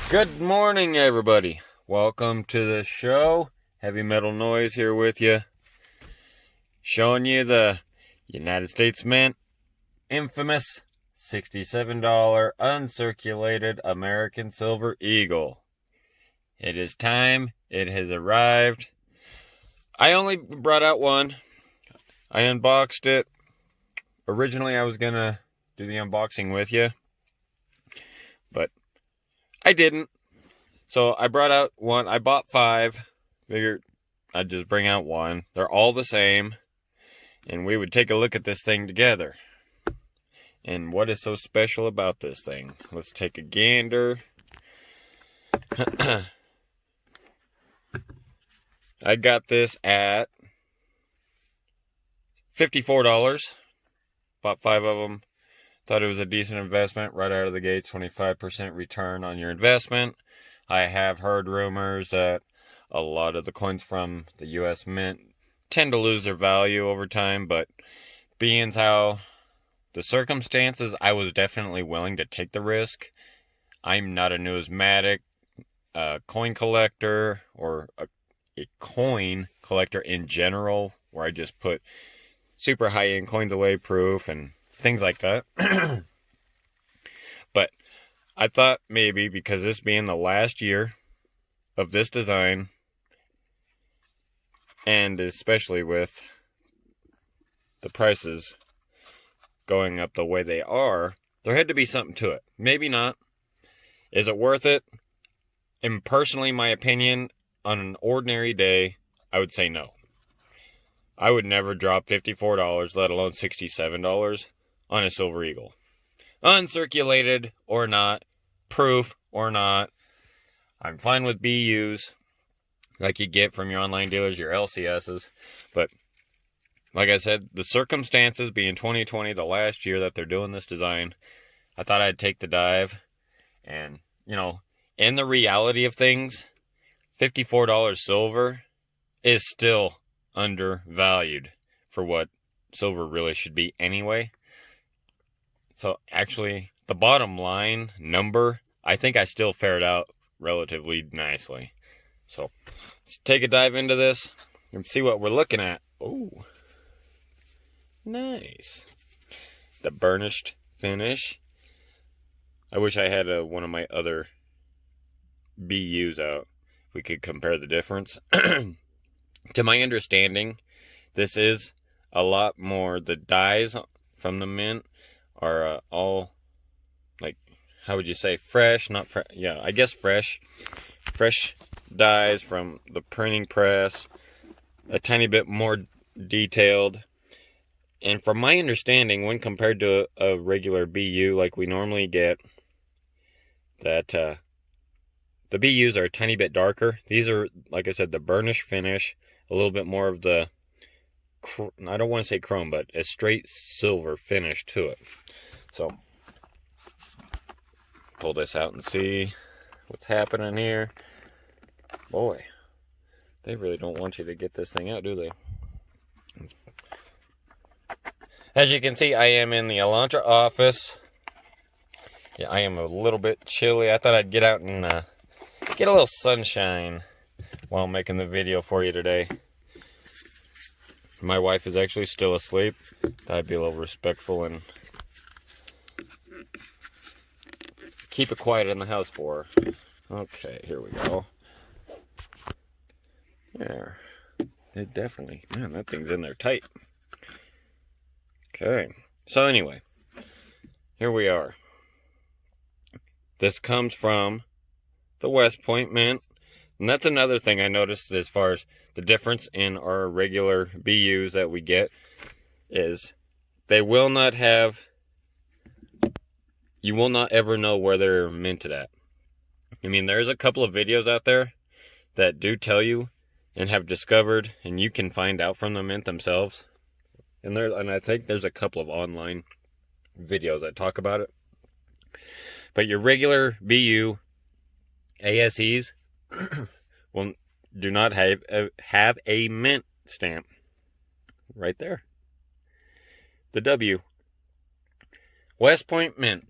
Good morning, everybody. Welcome to the show. Heavy Metal Noise here with you. Showing you the United States Mint infamous $67 uncirculated American Silver Eagle. It is time. It has arrived. I only brought out one. I unboxed it. Originally, I was going to do the unboxing with you, but I didn't. So I brought out one. I bought 5. Figured I'd just bring out one. They're all the same. And we would take a look at this thing together. And what is so special about this thing? Let's take a gander. I got this at $54. Bought 5 of them. Thought it was a decent investment right out of the gates. 25% return on your investment. I have heard rumors that a lot of the coins from the U.S. Mint tend to lose their value over time, but being how the circumstances, I was definitely willing to take the risk. I'm not a numismatic coin collector or a coin collector in general, where I just put super high-end coins away, proof, and things like that. But I thought maybe because this being the last year of this design, and especially with the prices going up the way they are, there had to be something to it. Maybe not. Is it worth it? And personally, my opinion, on an ordinary day, I would say no. I would never drop $54, let alone $67 on a Silver Eagle. Uncirculated or not, proof or not, I'm fine with BUs like you get from your online dealers, your LCSs. But like I said, the circumstances being 2020, the last year that they're doing this design, I thought I'd take the dive. And, you know, in the reality of things, $54 silver is still undervalued for what silver really should be anyway. So actually, the bottom line number, I think I still fared out relatively nicely. So let's take a dive into this and see what we're looking at. Oh, nice. The burnished finish. I wish I had one of my other BUs out. We could compare the difference. To my understanding, this is a lot more. The dies from the mint are all, like, how would you say, fresh? Not fresh. Yeah, I guess fresh. Fresh dies from the printing press. A tiny bit more detailed. And from my understanding, when compared to a regular BU like we normally get, that the BUs are a tiny bit darker. These are, like I said, the burnish finish. A little bit more of the, I don't want to say chrome, but a straight silver finish to it. So, pull this out and see what's happening here. Boy, they really don't want you to get this thing out, do they? As you can see, I am in the Elantra office. Yeah, I am a little bit chilly. I thought I'd get out and get a little sunshine while I'm making the video for you today. My wife is actually still asleep. Thought I'd be a little respectful and keep it quiet in the house for her. Okay, here we go. There. It definitely, man, that thing's in there tight. Okay, so anyway, here we are. This comes from the West Point Mint. And that's another thing I noticed as far as the difference in our regular BUs that we get is they will not have, you will not ever know where they're minted at. I mean, there's a couple of videos out there that do tell you and have discovered, and you can find out from the mint themselves. And I think there's a couple of online videos that talk about it. But your regular BU ASEs do not have a mint stamp right there. The W. West Point Mint.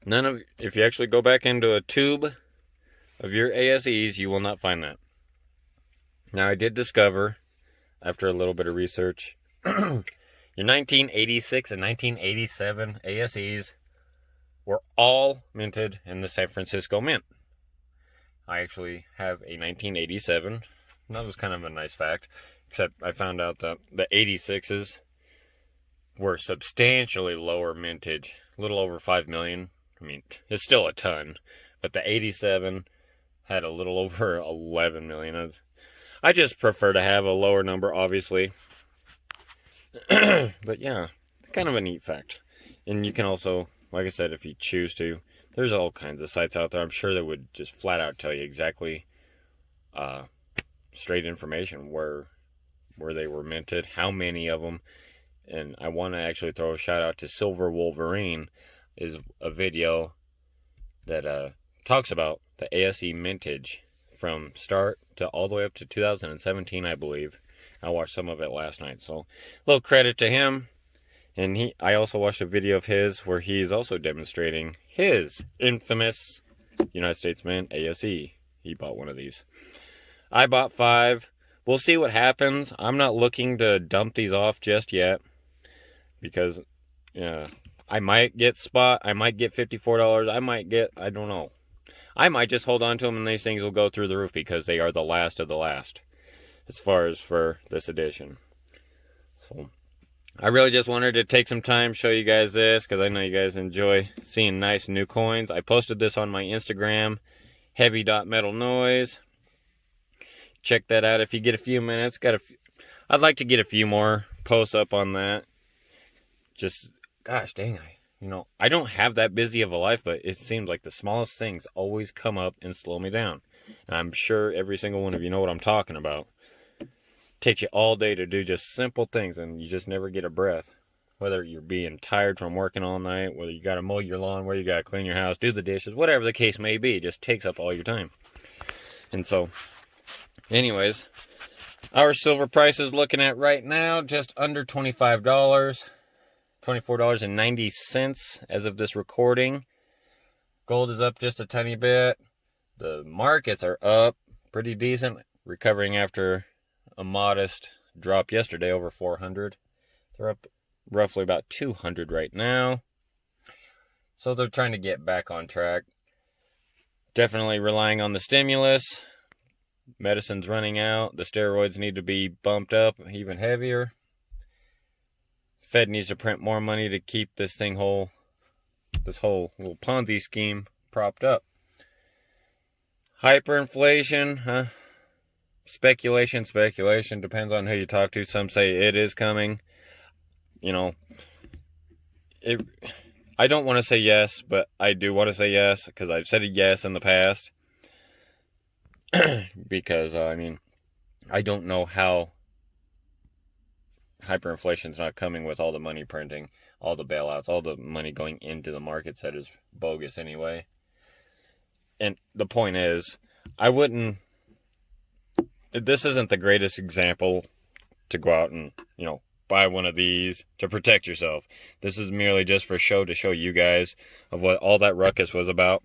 if you actually go back into a tube of your ASEs, you will not find that. Now, I did discover, after a little bit of research, your 1986 and 1987 ASEs were all minted in the San Francisco Mint. I actually have a 1987. That was kind of a nice fact, except I found out that the 86s were substantially lower mintage, a little over 5 million. I mean, it's still a ton, but the 87 had a little over 11 million. I just prefer to have a lower number, obviously. But yeah, kind of a neat fact. And you can also, like I said, if you choose to, there's all kinds of sites out there. I'm sure that would just flat out tell you exactly straight information where they were minted, how many of them. And I want to actually throw a shout out to Silver Wolverine, is a video that talks about the ASE mintage from start to all the way up to 2017, I believe. I watched some of it last night, so a little credit to him. And I also watched a video of his where he's also demonstrating his infamous United States Mint ASE. He bought one of these. I bought 5. We'll see what happens. I'm not looking to dump these off just yet, because I might get spot. I might get $54. I don't know. I might just hold on to them and these things will go through the roof, because they are the last of the last as far as for this edition. So I really just wanted to take some time, show you guys this, because I know you guys enjoy seeing nice new coins. I posted this on my Instagram, heavy.metalnoise. Check that out if you get a few minutes. I'd like to get a few more posts up on that. Just, gosh dang, I don't have that busy of a life, but it seems like the smallest things always come up and slow me down. And I'm sure every single one of you know what I'm talking about. Takes you all day to do just simple things, and you just never get a breath. Whether you're being tired from working all night, whether you got to mow your lawn, whether you got to clean your house, do the dishes, whatever the case may be, it just takes up all your time. And so, anyways, our silver price is looking at right now just under $25, $24.90 as of this recording. Gold is up just a tiny bit. The markets are up pretty decent, recovering after a modest drop yesterday over 400. They're up roughly about 200 right now. So they're trying to get back on track. Definitely relying on the stimulus. Medicine's running out. The steroids need to be bumped up even heavier. Fed needs to print more money to keep this whole little Ponzi scheme propped up. Hyperinflation, huh? Speculation, depends on who you talk to. Some say it is coming. I don't want to say yes, but I do want to say yes, because I've said yes in the past. Because, I don't know how hyperinflation's not coming with all the money printing, all the bailouts, all the money going into the markets that is bogus anyway. And the point is, this isn't the greatest example to go out and, buy one of these to protect yourself. This is merely just for show, to show you guys of what all that ruckus was about.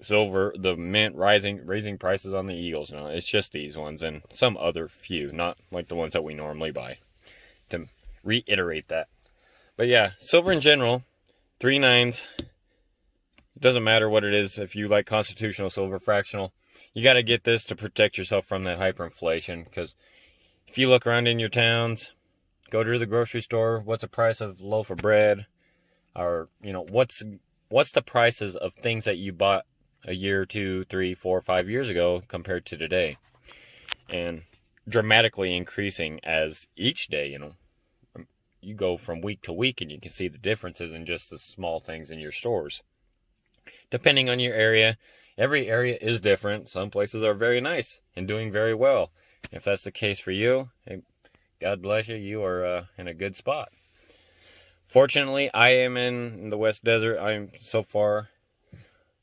Silver, the mint raising prices on the Eagles. No, it's just these ones and some other few, not like the ones that we normally buy. To reiterate that. But yeah, silver in general, 3 9s. It doesn't matter what it is. If you like constitutional silver, fractional, you got to get this to protect yourself from that hyperinflation. Because if you look around in your towns, go to the grocery store, what's the price of a loaf of bread? Or, what's the prices of things that you bought a year, 2, 3, 4, 5 years ago compared to today? And dramatically increasing as each day, you go from week to week and you can see the differences in just the small things in your stores. Depending on your area, every area is different. Some places are very nice and doing very well. If that's the case for you, hey, God bless you. You are in a good spot. Fortunately, I am in the West Desert. So far,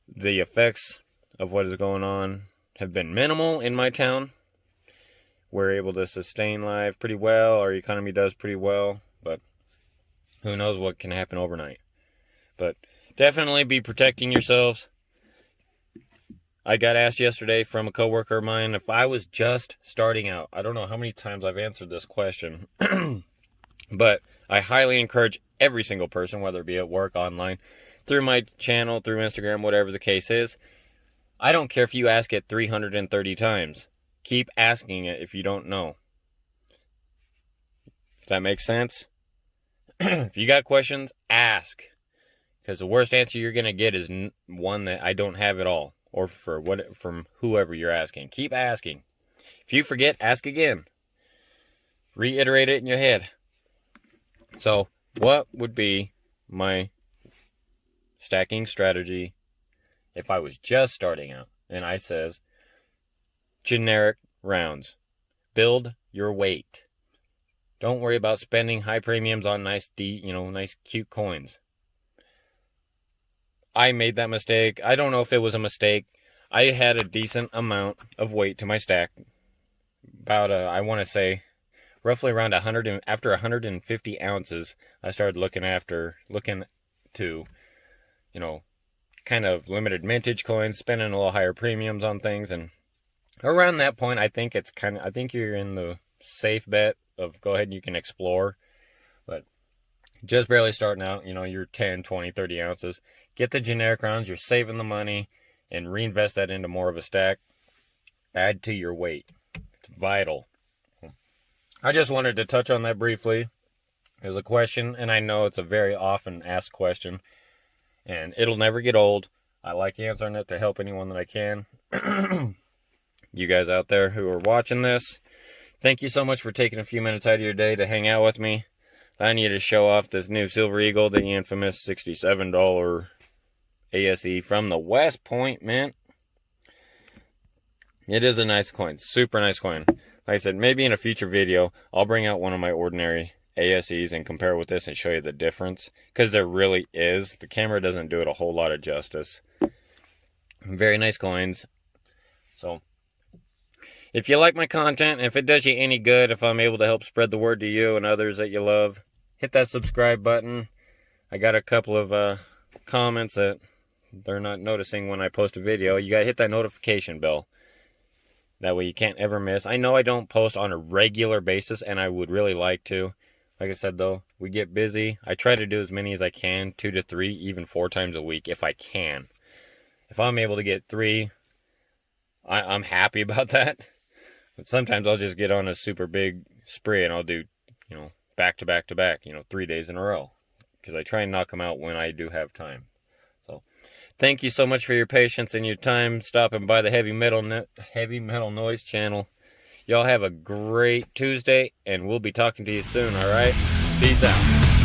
the effects of what is going on have been minimal in my town. We're able to sustain life pretty well. Our economy does pretty well, but who knows what can happen overnight. But definitely be protecting yourselves. I got asked yesterday from a coworker of mine if I was just starting out. I don't know how many times I've answered this question, but I highly encourage every single person, whether it be at work, online, through my channel, through Instagram, whatever the case is. I don't care if you ask it 330 times. Keep asking it if you don't know. If that makes sense? If you got questions, ask. Because the worst answer you're going to get is one that I don't have at all. Or from whoever you're asking. Keep asking. If you forget, ask again. Reiterate it in your head. So, what would be my stacking strategy if I was just starting out? And I says, generic rounds. Build your weight. Don't worry about spending high premiums on nice cute coins. I made that mistake. I don't know if it was a mistake. I had a decent amount of weight to my stack. About, I want to say, roughly around 100. After 150 ounces, I started looking to, kind of limited mintage coins, spending a little higher premiums on things, and around that point, I think you're in the safe bet of go ahead and you can explore. But just barely starting out, you're 10, 20, 30 ounces. Get the generic rounds, you're saving the money, and reinvest that into more of a stack. Add to your weight. It's vital. I just wanted to touch on that briefly. There's a question, and I know it's a very often asked question, and it'll never get old. I like answering it to help anyone that I can. You guys out there who are watching this, thank you so much for taking a few minutes out of your day to hang out with me. I need to show off this new Silver Eagle, the infamous $67 ASE from the West Point Mint. It is a nice coin, super nice coin. Like I said, maybe in a future video, I'll bring out one of my ordinary ASEs and compare with this and show you the difference. Because there really is. The camera doesn't do it a whole lot of justice. Very nice coins. So, if you like my content, if it does you any good, if I'm able to help spread the word to you and others that you love, hit that subscribe button. I got a couple of comments that they're not noticing when I post a video. You gotta hit that notification bell. That way you can't ever miss. I know I don't post on a regular basis, and I would really like to. Like I said, though, we get busy. I try to do as many as I can, 2 to 3, even 4 times a week if I can. If I'm able to get 3, I'm happy about that. But sometimes I'll just get on a super big spree and I'll do, back to back to back, 3 days in a row. Because I try and knock them out when I do have time. So, thank you so much for your patience and your time stopping by the Heavy Metal Noise channel. Y'all have a great Tuesday, and we'll be talking to you soon, alright? Peace out.